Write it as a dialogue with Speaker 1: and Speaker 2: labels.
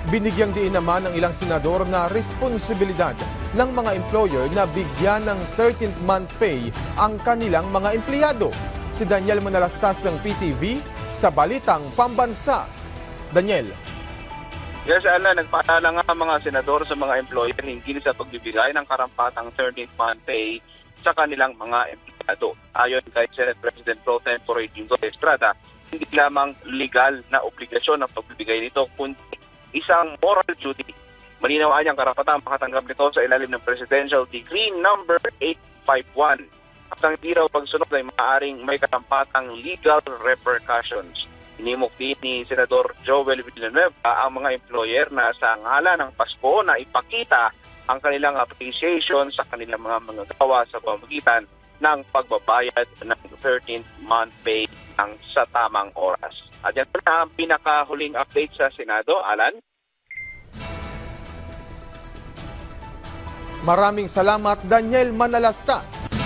Speaker 1: Binigyang diin naman ng ilang senador na responsibilidad ng mga employer na bigyan ng 13th month pay ang kanilang mga empleyado. Si Daniel Manalastas ng PTV sa Balitang Pambansa. Daniel.
Speaker 2: Yes, Alan, nagpaalala nga mga senador sa mga employer hinggil sa pagbibigay ng karampatang 13th month pay sa kanilang mga empleyado. Ayon kay Senate President Pro Tempore Jingo Estrada, hindi lamang legal na obligasyon ang pagbibigay nito, kundi isang moral duty. Malinaw ang karapatang makatanggap nito sa ilalim ng Presidential Decree number 851. At ang hindi raw pagsunod ay maaaring may karampatang legal repercussions. Inimok din ni Senador Joel Villanueva ang mga employer na sa ngalan ng Pasko na ipakita ang kanilang appreciation sa kanilang mga manggagawa sa pamamagitan ng pagbabayad ng 13th month pay ng sa tamang oras. At yan na ang pinakahuling update sa Senado, Alan.
Speaker 1: Maraming salamat, Daniel Manalastas.